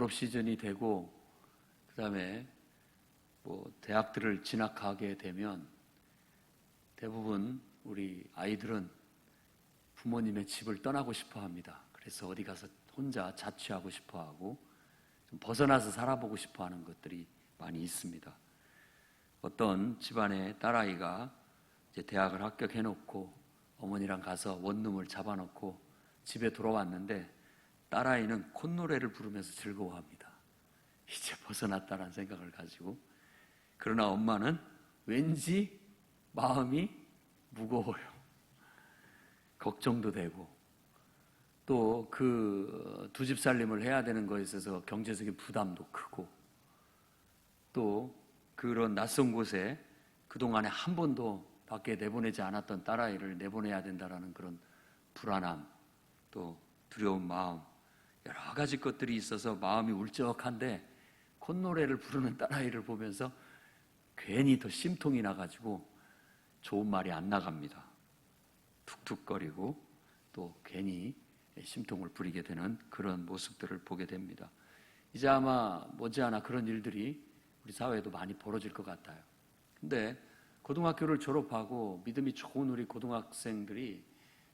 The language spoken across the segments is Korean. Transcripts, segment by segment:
졸업 시즌이 되고 그다음에 대학들을 진학하게 되면 대부분 우리 아이들은 부모님의 집을 떠나고 싶어 합니다. 그래서 어디 가서 혼자 자취하고 싶어 하고 좀 벗어나서 살아보고 싶어 하는 것들이 많이 있습니다. 어떤 집안의 딸아이가 이제 대학을 합격해놓고 어머니랑 가서 원룸을 잡아놓고 집에 돌아왔는데 딸아이는 콧노래를 부르면서 즐거워합니다. 이제 벗어났다는 생각을 가지고. 그러나 엄마는 왠지 마음이 무거워요. 걱정도 되고 또 그 두 집 살림을 해야 되는 거에 있어서 경제적인 부담도 크고 또 그런 낯선 곳에 그동안에 한 번도 밖에 내보내지 않았던 딸아이를 내보내야 된다는 그런 불안함 또 두려운 마음 여러 가지 것들이 있어서 마음이 울적한데 콧노래를 부르는 딸아이를 보면서 괜히 더 심통이 나가지고 좋은 말이 안 나갑니다. 툭툭거리고 또 괜히 심통을 부리게 되는 그런 모습들을 보게 됩니다. 이제 아마 머지않아 그런 일들이 우리 사회에도 많이 벌어질 것 같아요. 근데 고등학교를 졸업하고 믿음이 좋은 우리 고등학생들이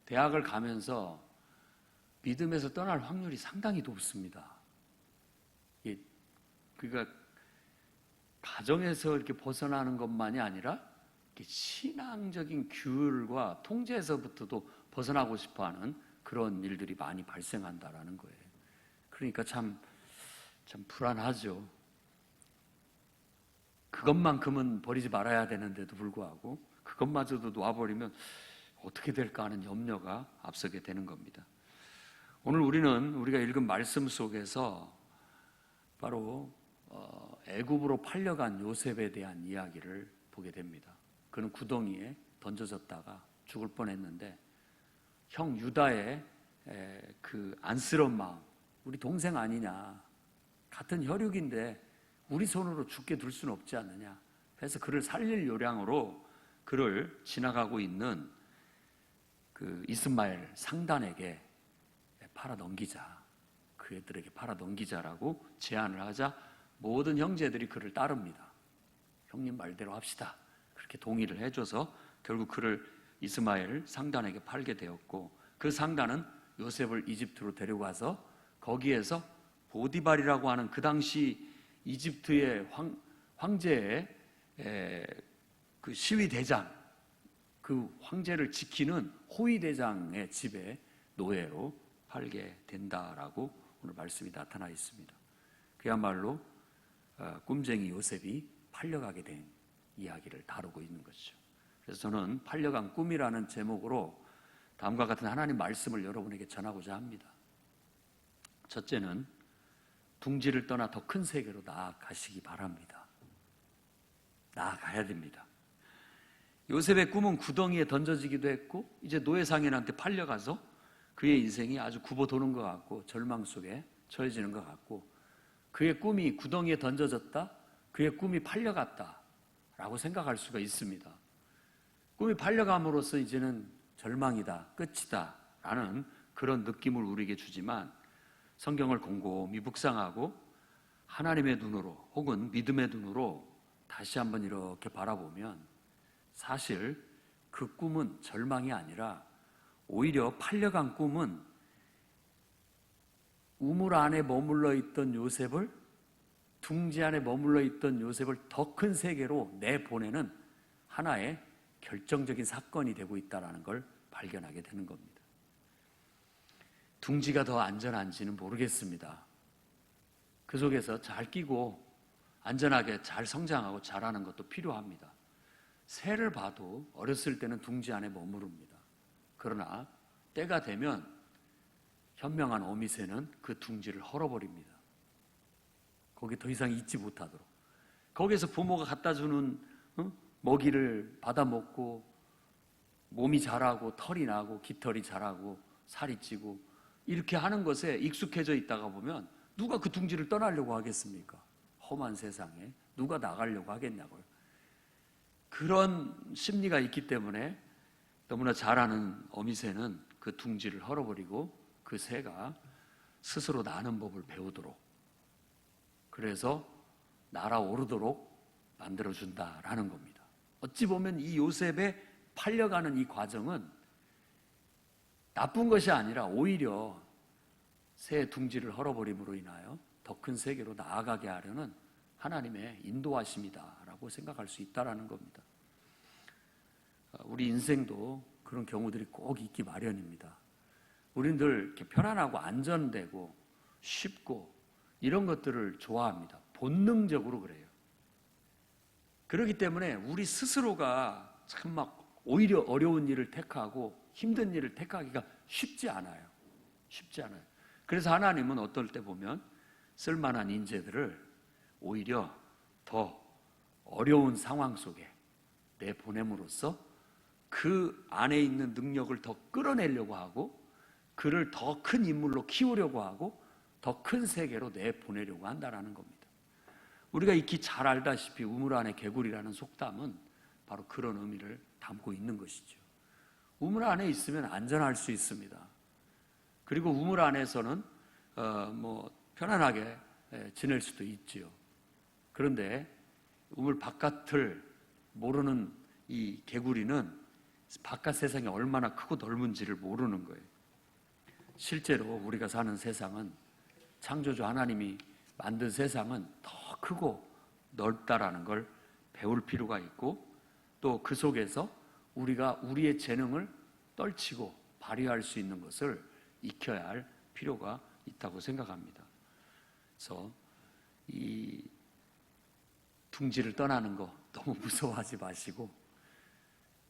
대학을 가면서 믿음에서 떠날 확률이 상당히 높습니다. 그러니까 가정에서 이렇게 벗어나는 것만이 아니라 이렇게 신앙적인 규율과 통제에서부터도 벗어나고 싶어하는 그런 일들이 많이 발생한다라는 거예요. 그러니까 참 불안하죠. 그것만큼은 버리지 말아야 되는데도 불구하고 그것마저도 놔버리면 어떻게 될까 하는 염려가 앞서게 되는 겁니다. 오늘 우리가 읽은 말씀 속에서 바로 애굽으로 팔려간 요셉에 대한 이야기를 보게 됩니다. 그는 구덩이에 던져졌다가 죽을 뻔했는데 형 유다의 그 안쓰러운 마음, 우리 동생 아니냐, 같은 혈육인데 우리 손으로 죽게 둘 수는 없지 않느냐, 그래서 그를 살릴 요량으로 그를 지나가고 있는 그 이스마엘 상단에게 팔아 넘기자, 그들에게 팔아 넘기자라고 제안을 하자 모든 형제들이 그를 따릅니다. 형님 말대로 합시다. 그렇게 동의를 해줘서 결국 그를 이스마엘 상단에게 팔게 되었고 그 상단은 요셉을 이집트로 데려가서 거기에서 보디발이라고 하는 그 당시 이집트의 황제의 그 시위대장, 그 황제를 지키는 호위대장의 집에 노예로 팔게 된다라고 오늘 말씀이 나타나 있습니다. 그야말로 꿈쟁이 요셉이 팔려가게 된 이야기를 다루고 있는 것이죠. 그래서 저는 팔려간 꿈이라는 제목으로 다음과 같은 하나님 말씀을 여러분에게 전하고자 합니다. 첫째는 둥지를 떠나 더 큰 세계로 나아가시기 바랍니다. 나아가야 됩니다. 요셉의 꿈은 구덩이에 던져지기도 했고 이제 노예상인한테 팔려가서 그의 인생이 아주 굽어 도는 것 같고 절망 속에 처해지는 것 같고 그의 꿈이 구덩이에 던져졌다, 그의 꿈이 팔려갔다 라고 생각할 수가 있습니다. 꿈이 팔려감으로써 이제는 절망이다, 끝이다 라는 그런 느낌을 우리에게 주지만 성경을 곰곰이 묵상하고 하나님의 눈으로 혹은 믿음의 눈으로 다시 한번 이렇게 바라보면 사실 그 꿈은 절망이 아니라 오히려 팔려간 꿈은 우물 안에 머물러 있던 요셉을, 둥지 안에 머물러 있던 요셉을 더 큰 세계로 내보내는 하나의 결정적인 사건이 되고 있다는 걸 발견하게 되는 겁니다. 둥지가 더 안전한지는 모르겠습니다. 그 속에서 잘 끼고 안전하게 잘 성장하고 자라는 것도 필요합니다. 새를 봐도 어렸을 때는 둥지 안에 머무릅니다. 그러나 때가 되면 현명한 어미새는 그 둥지를 헐어버립니다. 거기 더 이상 있지 못하도록. 거기에서 부모가 갖다 주는 먹이를 받아 먹고 몸이 자라고 털이 나고 깃털이 자라고 살이 찌고 이렇게 하는 것에 익숙해져 있다가 보면 누가 그 둥지를 떠나려고 하겠습니까? 험한 세상에 누가 나가려고 하겠냐고요. 그런 심리가 있기 때문에 너무나 잘 아는 어미새는 그 둥지를 헐어버리고 그 새가 스스로 나는 법을 배우도록 그래서 날아오르도록 만들어준다라는 겁니다. 어찌 보면 이 요셉의 팔려가는 이 과정은 나쁜 것이 아니라 오히려 새 둥지를 헐어버림으로 인하여 더 큰 세계로 나아가게 하려는 하나님의 인도하심이다라고 생각할 수 있다라는 겁니다. 우리 인생도 그런 경우들이 꼭 있기 마련입니다. 우리는 늘 이렇게 편안하고 안전되고 쉽고 이런 것들을 좋아합니다. 본능적으로 그래요. 그렇기 때문에 우리 스스로가 참 막 오히려 어려운 일을 택하고 힘든 일을 택하기가 쉽지 않아요. 쉽지 않아요. 그래서 하나님은 어떨 때 보면 쓸만한 인재들을 오히려 더 어려운 상황 속에 내보냄으로써 그 안에 있는 능력을 더 끌어내려고 하고 그를 더 큰 인물로 키우려고 하고 더 큰 세계로 내보내려고 한다는 겁니다. 우리가 익히 잘 알다시피 우물 안에 개구리라는 속담은 바로 그런 의미를 담고 있는 것이죠. 우물 안에 있으면 안전할 수 있습니다. 그리고 우물 안에서는 편안하게 지낼 수도 있지요. 그런데 우물 바깥을 모르는 이 개구리는 바깥 세상이 얼마나 크고 넓은지를 모르는 거예요. 실제로 우리가 사는 세상은 창조주 하나님이 만든 세상은 더 크고 넓다라는 걸 배울 필요가 있고 또 그 속에서 우리가 우리의 재능을 떨치고 발휘할 수 있는 것을 익혀야 할 필요가 있다고 생각합니다. 그래서 이 둥지를 떠나는 거 너무 무서워하지 마시고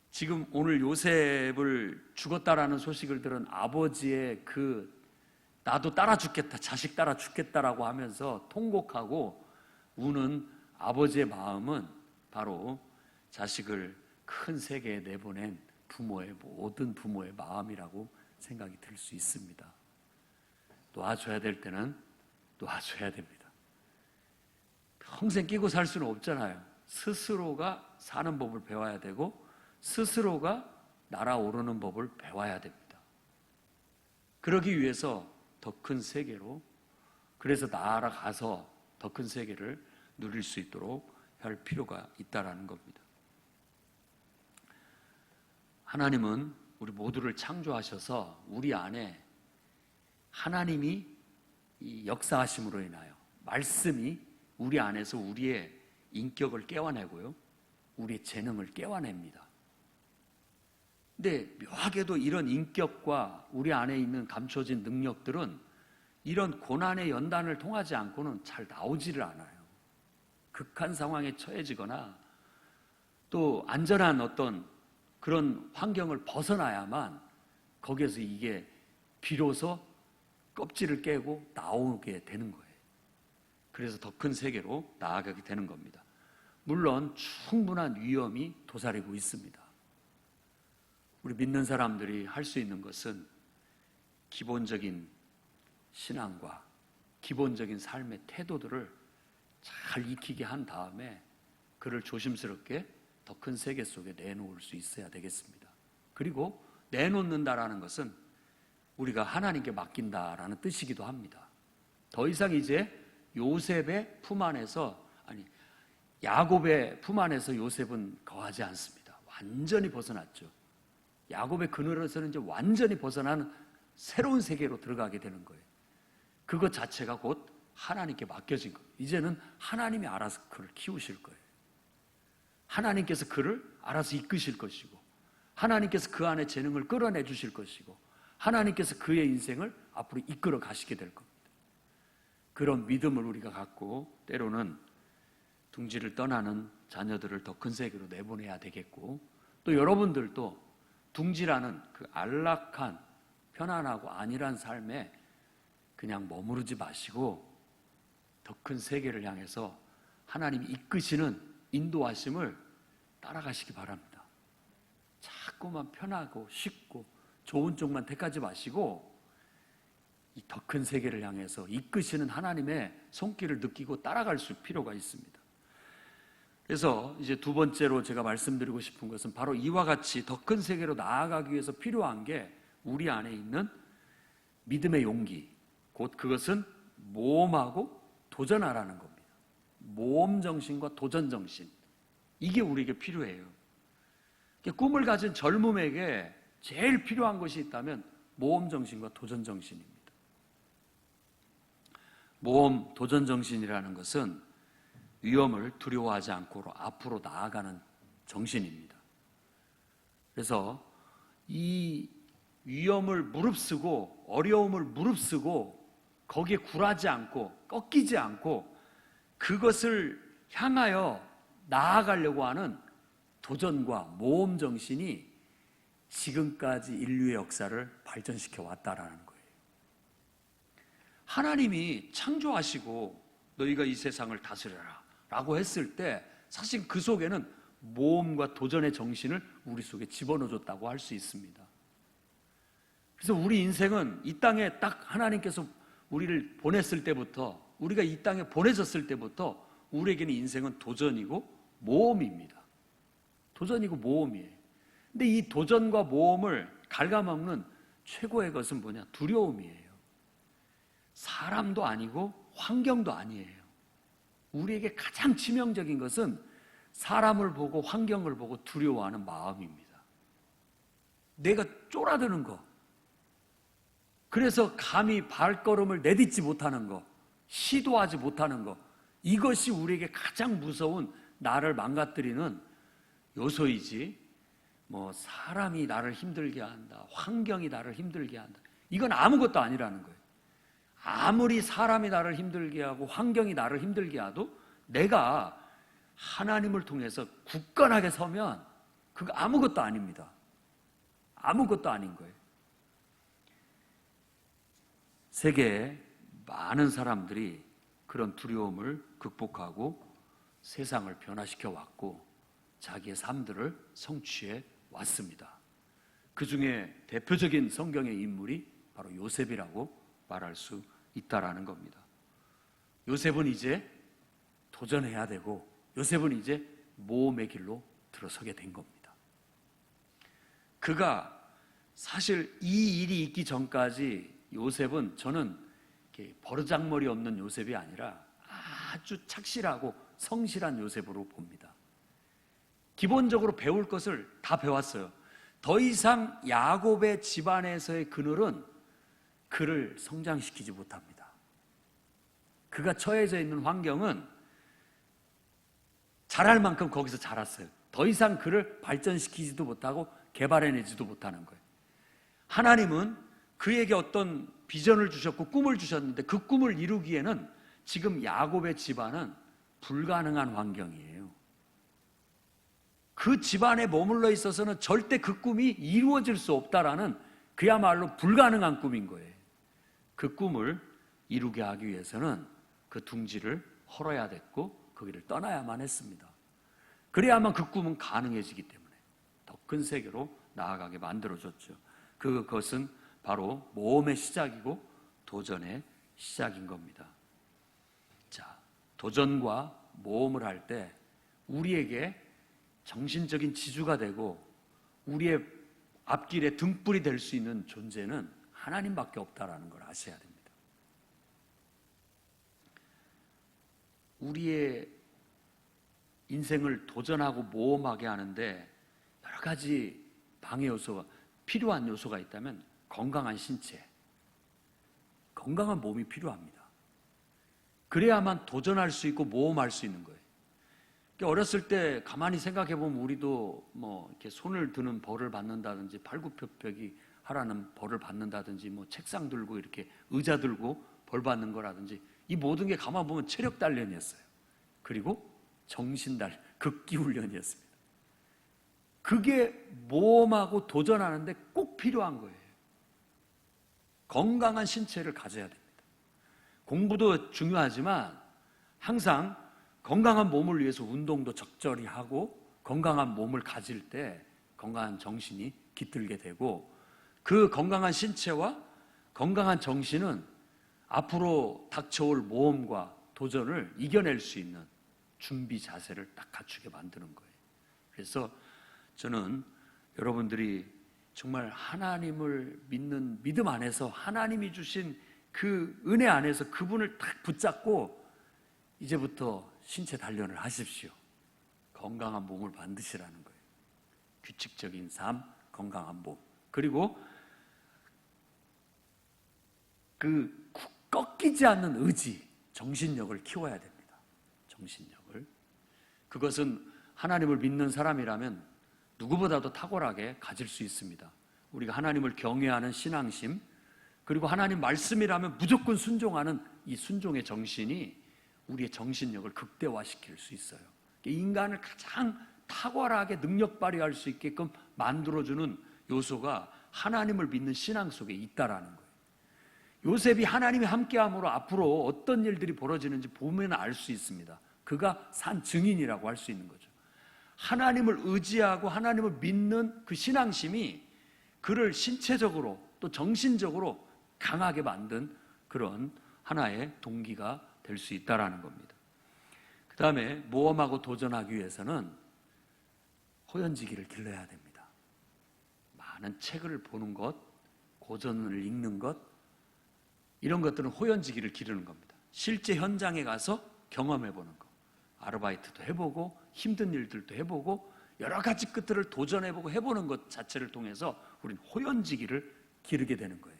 지금 오늘 요셉을 죽었다라는 소식을 들은 아버지의 그 나도 따라 죽겠다, 자식 따라 죽겠다라고 하면서 통곡하고 우는 아버지의 마음은 바로 자식을 큰 세계에 내보낸 모든 부모의 마음이라고 생각이 들 수 있습니다. 놓아줘야 될 때는 놓아줘야 됩니다. 평생 끼고 살 수는 없잖아요. 스스로가 사는 법을 배워야 되고 스스로가 날아오르는 법을 배워야 됩니다. 그러기 위해서 더 큰 세계로 그래서 나아가서 더 큰 세계를 누릴 수 있도록 할 필요가 있다라는 겁니다. 하나님은 우리 모두를 창조하셔서 우리 안에 하나님이 이 역사하심으로 인하여 말씀이 우리 안에서 우리의 인격을 깨워내고요. 우리의 재능을 깨워냅니다. 근데 묘하게도 이런 인격과 우리 안에 있는 감춰진 능력들은 이런 고난의 연단을 통하지 않고는 잘 나오지를 않아요. 극한 상황에 처해지거나 또 안전한 어떤 그런 환경을 벗어나야만 거기에서 이게 비로소 껍질을 깨고 나오게 되는 거예요. 그래서 더 큰 세계로 나아가게 되는 겁니다. 물론 충분한 위험이 도사리고 있습니다. 우리 믿는 사람들이 할 수 있는 것은 기본적인 신앙과 기본적인 삶의 태도들을 잘 익히게 한 다음에 그를 조심스럽게 더 큰 세계 속에 내놓을 수 있어야 되겠습니다. 그리고 내놓는다라는 것은 우리가 하나님께 맡긴다라는 뜻이기도 합니다. 더 이상 이제 요셉의 품 안에서 야곱의 품 안에서 요셉은 거하지 않습니다. 완전히 벗어났죠. 야곱의 그늘에서는 이제 완전히 벗어나는 새로운 세계로 들어가게 되는 거예요. 그것 자체가 곧 하나님께 맡겨진 거예요. 이제는 하나님이 알아서 그를 키우실 거예요. 하나님께서 그를 알아서 이끄실 것이고 하나님께서 그 안에 재능을 끌어내 주실 것이고 하나님께서 그의 인생을 앞으로 이끌어 가시게 될 겁니다. 그런 믿음을 우리가 갖고 때로는 둥지를 떠나는 자녀들을 더 큰 세계로 내보내야 되겠고 또 여러분들도 둥지라는 그 안락한 편안하고 안일한 삶에 그냥 머무르지 마시고 더 큰 세계를 향해서 하나님이 이끄시는 인도하심을 따라가시기 바랍니다. 자꾸만 편하고 쉽고 좋은 쪽만 택하지 마시고 이 더 큰 세계를 향해서 이끄시는 하나님의 손길을 느끼고 따라갈 필요가 있습니다. 그래서 이제 두 번째로 제가 말씀드리고 싶은 것은 바로 이와 같이 더 큰 세계로 나아가기 위해서 필요한 게 우리 안에 있는 믿음의 용기, 곧 그것은 모험하고 도전하라는 겁니다. 모험 정신과 도전 정신, 이게 우리에게 필요해요. 꿈을 가진 젊음에게 제일 필요한 것이 있다면 모험 정신과 도전 정신입니다. 모험, 도전 정신이라는 것은 위험을 두려워하지 않고 앞으로 나아가는 정신입니다. 그래서 이 위험을 무릅쓰고 어려움을 무릅쓰고 거기에 굴하지 않고 꺾이지 않고 그것을 향하여 나아가려고 하는 도전과 모험 정신이 지금까지 인류의 역사를 발전시켜 왔다라는 거예요. 하나님이 창조하시고 너희가 이 세상을 다스려라 라고 했을 때 사실 그 속에는 모험과 도전의 정신을 우리 속에 집어넣어줬다고 할 수 있습니다. 그래서 우리 인생은 이 땅에 딱 하나님께서 우리를 보냈을 때부터, 우리가 이 땅에 보내졌을 때부터 우리에게는 인생은 도전이고 모험입니다. 도전이고 모험이에요. 근데 이 도전과 모험을 갉아먹는 최고의 것은 뭐냐? 두려움이에요. 사람도 아니고 환경도 아니에요. 우리에게 가장 치명적인 것은 사람을 보고 환경을 보고 두려워하는 마음입니다. 내가 쫄아드는 거, 그래서 감히 발걸음을 내딛지 못하는 거, 시도하지 못하는 거, 이것이 우리에게 가장 무서운 나를 망가뜨리는 요소이지, 사람이 나를 힘들게 한다, 환경이 나를 힘들게 한다, 이건 아무것도 아니라는 거예요. 아무리 사람이 나를 힘들게 하고 환경이 나를 힘들게 해도 내가 하나님을 통해서 굳건하게 서면 그거 아무것도 아닙니다. 아무것도 아닌 거예요. 세계에 많은 사람들이 그런 두려움을 극복하고 세상을 변화시켜 왔고 자기의 삶들을 성취해 왔습니다. 그 중에 대표적인 성경의 인물이 바로 요셉이라고 말할 수 있다라는 겁니다. 요셉은 이제 도전해야 되고 요셉은 이제 모험의 길로 들어서게 된 겁니다. 그가 사실 이 일이 있기 전까지 요셉은, 저는 버르장머리 없는 요셉이 아니라 아주 착실하고 성실한 요셉으로 봅니다. 기본적으로 배울 것을 다 배웠어요. 더 이상 야곱의 집안에서의 그늘은 그를 성장시키지 못합니다. 그가 처해져 있는 환경은 자랄 만큼 거기서 자랐어요. 더 이상 그를 발전시키지도 못하고 개발해내지도 못하는 거예요. 하나님은 그에게 어떤 비전을 주셨고 꿈을 주셨는데 그 꿈을 이루기에는 지금 야곱의 집안은 불가능한 환경이에요. 그 집안에 머물러 있어서는 절대 그 꿈이 이루어질 수 없다라는 그야말로 불가능한 꿈인 거예요. 그 꿈을 이루게 하기 위해서는 그 둥지를 헐어야 됐고 거기를 떠나야만 했습니다. 그래야만 그 꿈은 가능해지기 때문에 더 큰 세계로 나아가게 만들어줬죠. 그것은 바로 모험의 시작이고 도전의 시작인 겁니다. 자, 도전과 모험을 할 때 우리에게 정신적인 지주가 되고 우리의 앞길에 등불이 될 수 있는 존재는 하나님밖에 없다라는 걸 아셔야 됩니다. 우리의 인생을 도전하고 모험하게 하는데 여러 가지 방해 요소가, 필요한 요소가 있다면 건강한 신체, 건강한 몸이 필요합니다. 그래야만 도전할 수 있고 모험할 수 있는 거예요. 어렸을 때 가만히 생각해 보면 우리도 이렇게 손을 드는 벌을 받는다든지 팔굽혀펴기 하라는 벌을 받는다든지 책상 들고 이렇게 의자 들고 벌 받는 거라든지 이 모든 게 가만 보면 체력 단련이었어요. 그리고 정신 단련, 극기 훈련이었습니다. 그게 모험하고 도전하는데 꼭 필요한 거예요. 건강한 신체를 가져야 됩니다. 공부도 중요하지만 항상 건강한 몸을 위해서 운동도 적절히 하고 건강한 몸을 가질 때 건강한 정신이 깃들게 되고 그 건강한 신체와 건강한 정신은 앞으로 닥쳐올 모험과 도전을 이겨낼 수 있는 준비 자세를 딱 갖추게 만드는 거예요. 그래서 저는 여러분들이 정말 하나님을 믿는 믿음 안에서 하나님이 주신 그 은혜 안에서 그분을 딱 붙잡고 이제부터 신체 단련을 하십시오. 건강한 몸을 만드시라는 거예요. 규칙적인 삶, 건강한 몸. 그리고 그 꺾이지 않는 의지, 정신력을 키워야 됩니다. 정신력을. 그것은 하나님을 믿는 사람이라면 누구보다도 탁월하게 가질 수 있습니다. 우리가 하나님을 경외하는 신앙심, 그리고 하나님 말씀이라면 무조건 순종하는 이 순종의 정신이 우리의 정신력을 극대화시킬 수 있어요. 인간을 가장 탁월하게 능력 발휘할 수 있게끔 만들어주는 요소가 하나님을 믿는 신앙 속에 있다라는 거예요. 요셉이 하나님이 함께함으로 앞으로 어떤 일들이 벌어지는지 보면 알 수 있습니다. 그가 산 증인이라고 할 수 있는 거죠. 하나님을 의지하고 하나님을 믿는 그 신앙심이 그를 신체적으로 또 정신적으로 강하게 만든 그런 하나의 동기가 될 수 있다는 겁니다. 그 다음에 모험하고 도전하기 위해서는 호연지기를 길러야 됩니다. 많은 책을 보는 것, 고전을 읽는 것, 이런 것들은 호연지기를 기르는 겁니다. 실제 현장에 가서 경험해보는 것, 아르바이트도 해보고 힘든 일들도 해보고 여러 가지 것들을 도전해보고 해보는 것 자체를 통해서 우리는 호연지기를 기르게 되는 거예요.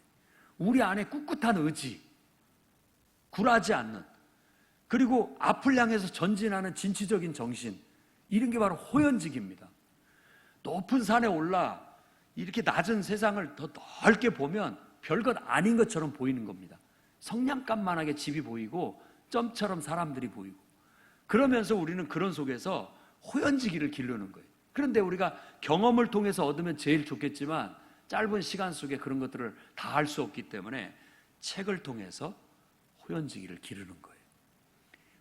우리 안에 꿋꿋한 의지, 굴하지 않는, 그리고 앞을 향해서 전진하는 진취적인 정신, 이런 게 바로 호연지기입니다. 높은 산에 올라 이렇게 낮은 세상을 더 넓게 보면 별것 아닌 것처럼 보이는 겁니다. 성냥감만하게 집이 보이고 점처럼 사람들이 보이고, 그러면서 우리는 그런 속에서 호연지기를 기르는 거예요. 그런데 우리가 경험을 통해서 얻으면 제일 좋겠지만 짧은 시간 속에 그런 것들을 다 할 수 없기 때문에 책을 통해서 호연지기를 기르는 거예요.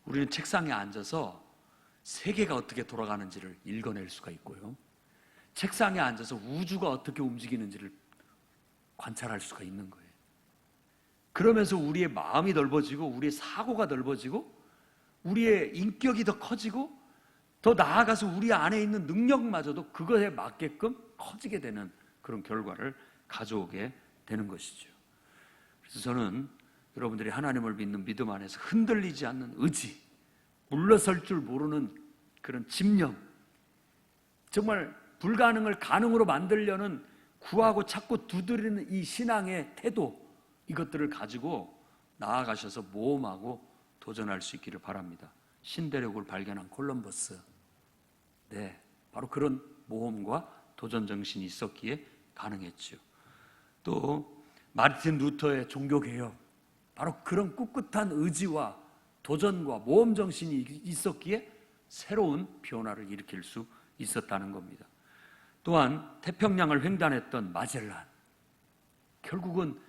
우리는 책상에 앉아서 세계가 어떻게 돌아가는지를 읽어낼 수가 있고요, 책상에 앉아서 우주가 어떻게 움직이는지를 관찰할 수가 있는 거예요. 그러면서 우리의 마음이 넓어지고 우리의 사고가 넓어지고 우리의 인격이 더 커지고 더 나아가서 우리 안에 있는 능력마저도 그것에 맞게끔 커지게 되는 그런 결과를 가져오게 되는 것이죠. 그래서 저는 여러분들이 하나님을 믿는 믿음 안에서 흔들리지 않는 의지, 물러설 줄 모르는 그런 집념, 정말 불가능을 가능으로 만들려는 구하고 찾고 두드리는 이 신앙의 태도, 이것들을 가지고 나아가셔서 모험하고 도전할 수 있기를 바랍니다. 신대륙을 발견한 콜럼버스, 네, 바로 그런 모험과 도전 정신이 있었기에 가능했죠. 또 마르틴 루터의 종교개혁, 바로 그런 꿋꿋한 의지와 도전과 모험 정신이 있었기에 새로운 변화를 일으킬 수 있었다는 겁니다. 또한 태평양을 횡단했던 마젤란, 결국은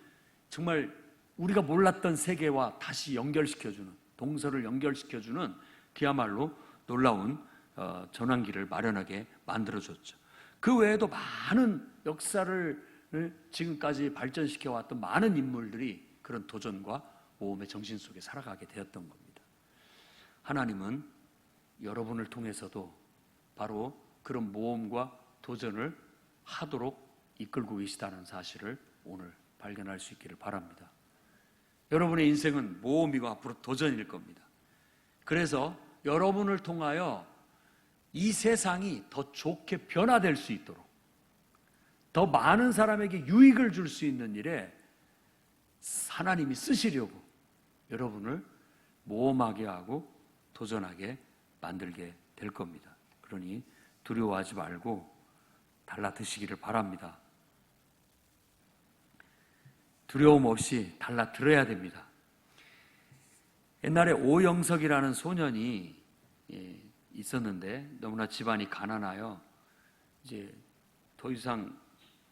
정말 우리가 몰랐던 세계와 다시 연결시켜주는, 동서를 연결시켜주는 그야말로 놀라운 전환기를 마련하게 만들어줬죠. 그 외에도 많은 역사를 지금까지 발전시켜왔던 많은 인물들이 그런 도전과 모험의 정신 속에 살아가게 되었던 겁니다. 하나님은 여러분을 통해서도 바로 그런 모험과 도전을 하도록 이끌고 계시다는 사실을 오늘 발견할 수 있기를 바랍니다. 여러분의 인생은 모험이고 앞으로 도전일 겁니다. 그래서 여러분을 통하여 이 세상이 더 좋게 변화될 수 있도록, 더 많은 사람에게 유익을 줄 수 있는 일에 하나님이 쓰시려고 여러분을 모험하게 하고 도전하게 만들게 될 겁니다. 그러니 두려워하지 말고 달라드시기를 바랍니다. 두려움 없이 달라들어야 됩니다. 옛날에 오영석이라는 소년이 있었는데 너무나 집안이 가난하여 이제 더 이상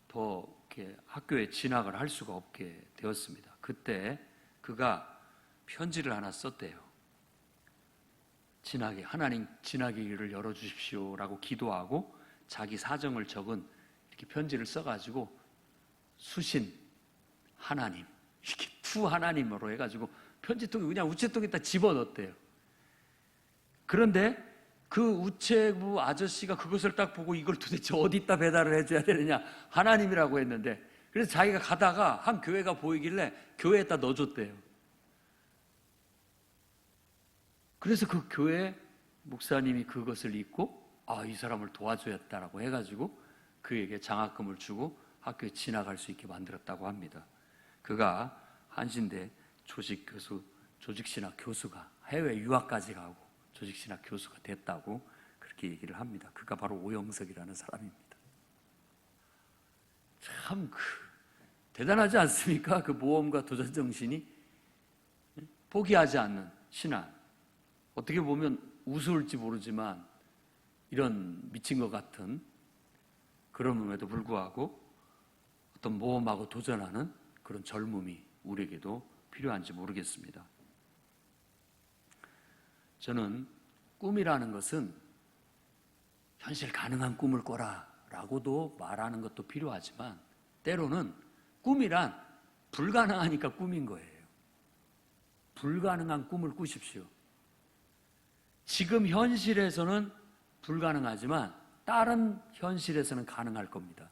더 이렇게 학교에 진학을 할 수가 없게 되었습니다. 그때 그가 편지를 하나 썼대요. 하나님 진학의 길을 열어주십시오라고 기도하고 자기 사정을 적은 이렇게 편지를 써가지고 수신 하나님, 이렇게 투 하나님으로 해가지고 편지통에 그냥 우체통에다 집어넣었대요. 그런데 그 우체부 아저씨가 그것을 딱 보고 이걸 도대체 어디다 배달을 해줘야 되느냐, 하나님이라고 했는데, 그래서 자기가 가다가 한 교회가 보이길래 교회에다 넣어줬대요. 그래서 그 교회 목사님이 그것을 잊고 이 사람을 도와줘야겠다라고 해가지고 그에게 장학금을 주고 학교에 진학할 수 있게 만들었다고 합니다. 그가 한신대 조직신학 교수가 해외 유학까지 가고 조직신학 교수가 됐다고 그렇게 얘기를 합니다. 그가 바로 오영석이라는 사람입니다. 참 대단하지 않습니까? 그 모험과 도전 정신이 포기하지 않는 신앙. 어떻게 보면 우스울지 모르지만 이런 미친 것 같은 그럼에도 불구하고 어떤 모험하고 도전하는 그런 젊음이 우리에게도 필요한지 모르겠습니다. 저는 꿈이라는 것은 현실 가능한 꿈을 꿔라 라고도 말하는 것도 필요하지만 때로는 꿈이란 불가능하니까 꿈인 거예요. 불가능한 꿈을 꾸십시오. 지금 현실에서는 불가능하지만 다른 현실에서는 가능할 겁니다.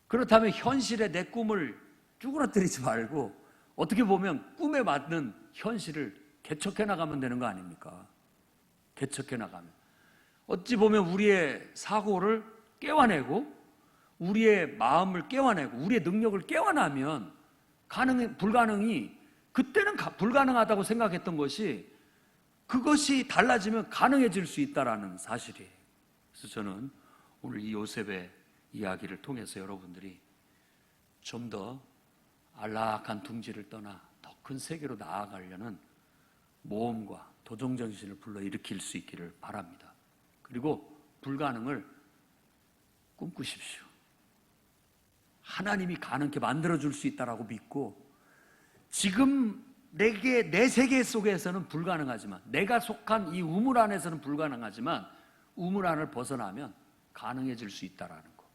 그렇다면 현실에 내 꿈을 쭈그러뜨리지 말고 어떻게 보면 꿈에 맞는 현실을 개척해 나가면 되는 거 아닙니까? 개척해 나가면. 어찌 보면 우리의 사고를 깨워내고 우리의 마음을 깨워내고 우리의 능력을 깨워나면 불가능이 그때는 불가능하다고 생각했던 것이 그것이 달라지면 가능해질 수 있다는 사실이에요. 그래서 저는 오늘 이 요셉의 이야기를 통해서 여러분들이 좀 더 안락한 둥지를 떠나 더 큰 세계로 나아가려는 모험과 도전정신을 불러일으킬 수 있기를 바랍니다. 그리고 불가능을 꿈꾸십시오. 하나님이 가능케 만들어줄 수 있다고 믿고 지금 내 세계 속에서는 불가능하지만 내가 속한 이 우물 안에서는 불가능하지만 우물 안을 벗어나면 가능해질 수 있다는 거.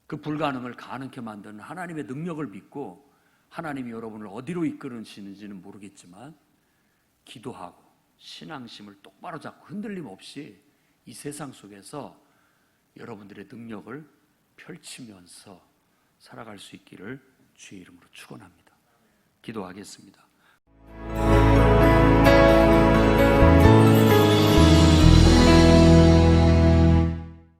그 불가능을 가능케 만드는 하나님의 능력을 믿고 하나님이 여러분을 어디로 이끌으시는지는 모르겠지만 기도하고 신앙심을 똑바로 잡고 흔들림 없이 이 세상 속에서 여러분들의 능력을 펼치면서 살아갈 수 있기를 주의 이름으로 축원합니다. 기도하겠습니다.